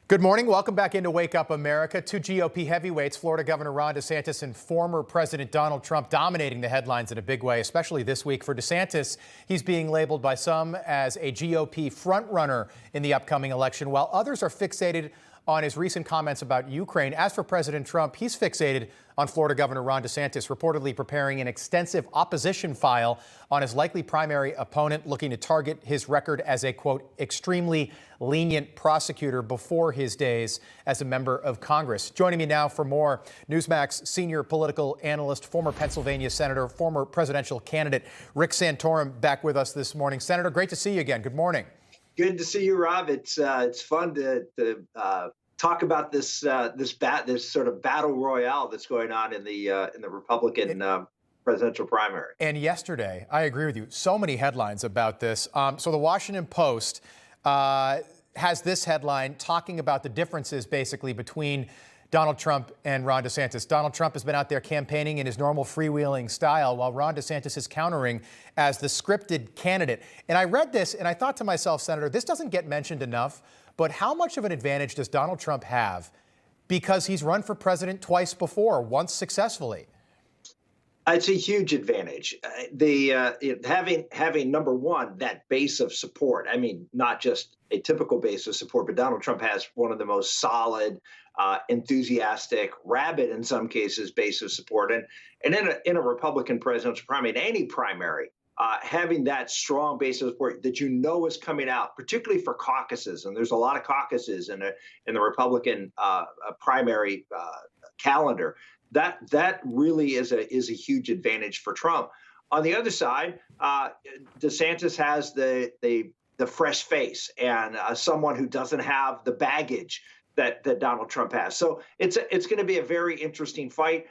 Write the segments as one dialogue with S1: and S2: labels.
S1: Good morning. Welcome back into Wake Up America. Two GOP heavyweights, Florida Governor Ron DeSantis and former President Donald Trump, dominating the headlines in a big way, especially this week. For DeSantis, he's being labeled by some as a GOP frontrunner in the upcoming election, while others are fixated on his recent comments about Ukraine. As for President Trump, he's fixated on Florida Governor Ron DeSantis, reportedly preparing an extensive opposition file on his likely primary opponent, looking to target his record as a, quote, extremely lenient prosecutor before his days as a member of Congress. Joining me now for more, Newsmax senior political analyst, former Pennsylvania senator, former presidential candidate, Rick Santorum, back with us this morning. Senator, great to see you again. Good morning. Good
S2: to see you, Rob. It's fun to talk about this sort of battle royale that's going on in the Republican presidential primary.
S1: And yesterday, I agree with you. So many headlines about this. So the Washington Post has this headline talking about the differences basically between Donald Trump and Ron DeSantis. Donald Trump has been out there campaigning in his normal freewheeling style, while Ron DeSantis is countering as the scripted candidate. And I read this and I thought to myself, Senator, this doesn't get mentioned enough, but how much of an advantage does Donald Trump have because he's run for president twice before, once successfully?
S2: It's a huge advantage. Having number one, that base of support. I mean, not just a typical base of support, but Donald Trump has one of the most solid, enthusiastic, rabid in some cases, base of support. And in a Republican presidential primary, in any primary, having that strong base of support that you know is coming out, particularly for caucuses, and there's a lot of caucuses in the Republican primary calendar. That really is a huge advantage for Trump. On the other side, DeSantis has the fresh face and someone who doesn't have the baggage that Donald Trump has. So it's going to be a very interesting fight.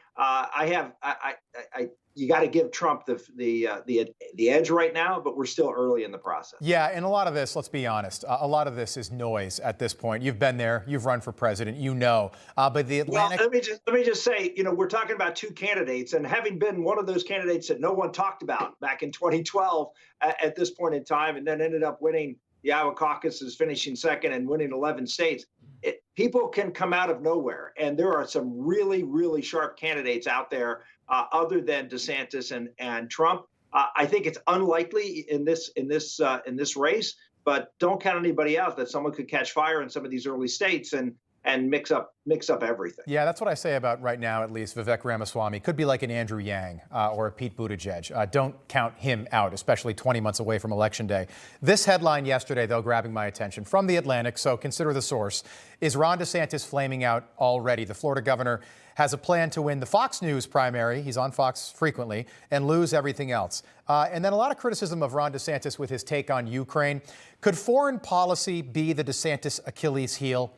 S2: You got to give Trump the edge right now, but we're still early in the process.
S1: Yeah, and a lot of this, let's be honest, a lot of this is noise at this point. You've been there, you've run for president, you know. But the Atlantic.
S2: Well, let me just say, we're talking about two candidates, and having been one of those candidates that no one talked about back in 2012 at this point in time, and then ended up winning the Iowa caucuses, finishing second and winning 11 states. People can come out of nowhere, and there are some really, really sharp candidates out there other than DeSantis and Trump. I think it's unlikely in this race, but don't count anybody out that someone could catch fire in some of these early states and mix up everything.
S1: Yeah, that's what I say about right now, at least, Vivek Ramaswamy. Could be like an Andrew Yang or a Pete Buttigieg. Don't count him out, especially 20 months away from Election Day. This headline yesterday, though, grabbing my attention from The Atlantic, so consider the source, is Ron DeSantis flaming out already. The Florida governor has a plan to win the Fox News primary, he's on Fox frequently, and lose everything else. And then a lot of criticism of Ron DeSantis with his take on Ukraine. Could foreign policy be the DeSantis Achilles heel?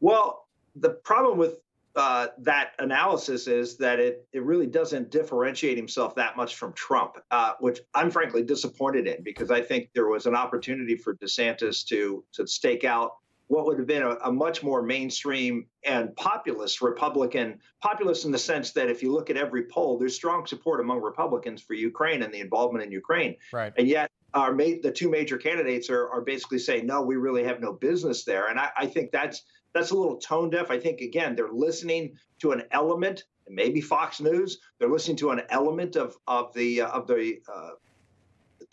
S2: Well, the problem with that analysis is that it really doesn't differentiate himself that much from Trump, which I'm frankly disappointed in, because I think there was an opportunity for DeSantis to stake out what would have been a much more mainstream and populist Republican, populist in the sense that if you look at every poll, there's strong support among Republicans for Ukraine and the involvement in Ukraine.
S1: Right.
S2: And yet the two major candidates are basically saying, no, we really have no business there. And I think that's a little tone deaf. I think, again, they're listening to an element, and maybe Fox News, they're listening to an element of the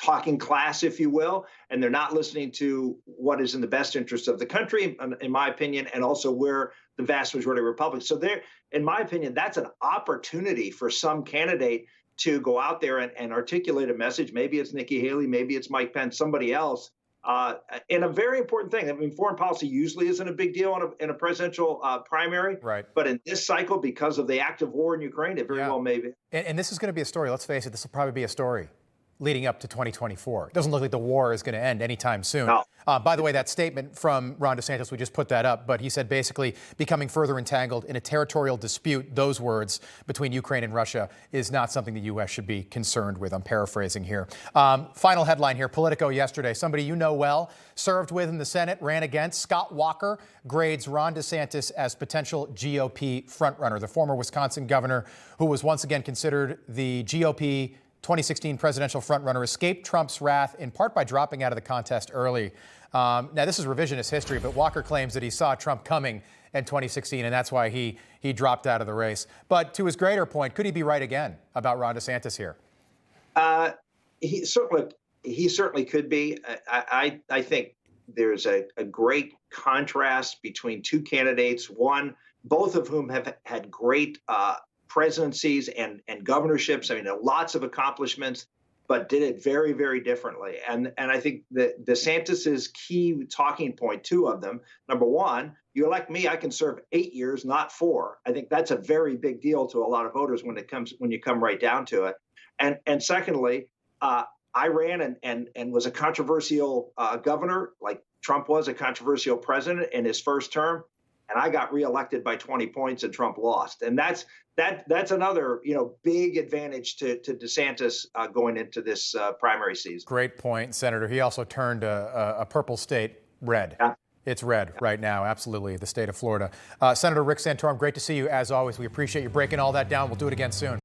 S2: talking class, if you will, and they're not listening to what is in the best interest of the country, in my opinion, and also where the vast majority of Republicans. So there, in my opinion, that's an opportunity for some candidate to go out there and articulate a message. Maybe it's Nikki Haley, maybe it's Mike Pence, somebody else. And a very important thing, I mean, foreign policy usually isn't a big deal in a presidential primary,
S1: right?
S2: But in this cycle, because of the active war in Ukraine, it very well may be.
S1: And this is going to be a story. Let's face it, this will probably be a story leading up to 2024. It doesn't look like the war is going to end anytime soon.
S2: No.
S1: By the way, that statement from Ron DeSantis, we just put that up, but he said basically becoming further entangled in a territorial dispute, those words, between Ukraine and Russia is not something the U.S. should be concerned with. I'm paraphrasing here. Final headline here, Politico yesterday. Somebody you know well, served with in the Senate, ran against. Scott Walker grades Ron DeSantis as potential GOP frontrunner. The former Wisconsin governor, who was once again considered the GOP 2016 presidential frontrunner, escaped Trump's wrath in part by dropping out of the contest early. Now, this is revisionist history, but Walker claims that he saw Trump coming in 2016, and that's why he dropped out of the race. But to his greater point, could he be right again about Ron DeSantis here?
S2: He certainly could be. I think there's a great contrast between two candidates, both of whom have had great presidencies and governorships. I mean, lots of accomplishments, but did it very, very differently. And I think that DeSantis's key talking point, two of them, number one, you elect me, I can serve 8 years, not 4. I think that's a very big deal to a lot of voters when you come right down to it. And secondly, I ran and was a controversial governor, like Trump was a controversial president in his first term, and I got reelected by 20 points and Trump lost. And that's another big advantage to DeSantis going into this primary season.
S1: Great point, Senator. He also turned a purple state red.
S2: Yeah.
S1: It's red right now, absolutely, the state of Florida. Senator Rick Santorum, great to see you as always. We appreciate you breaking all that down. We'll do it again soon.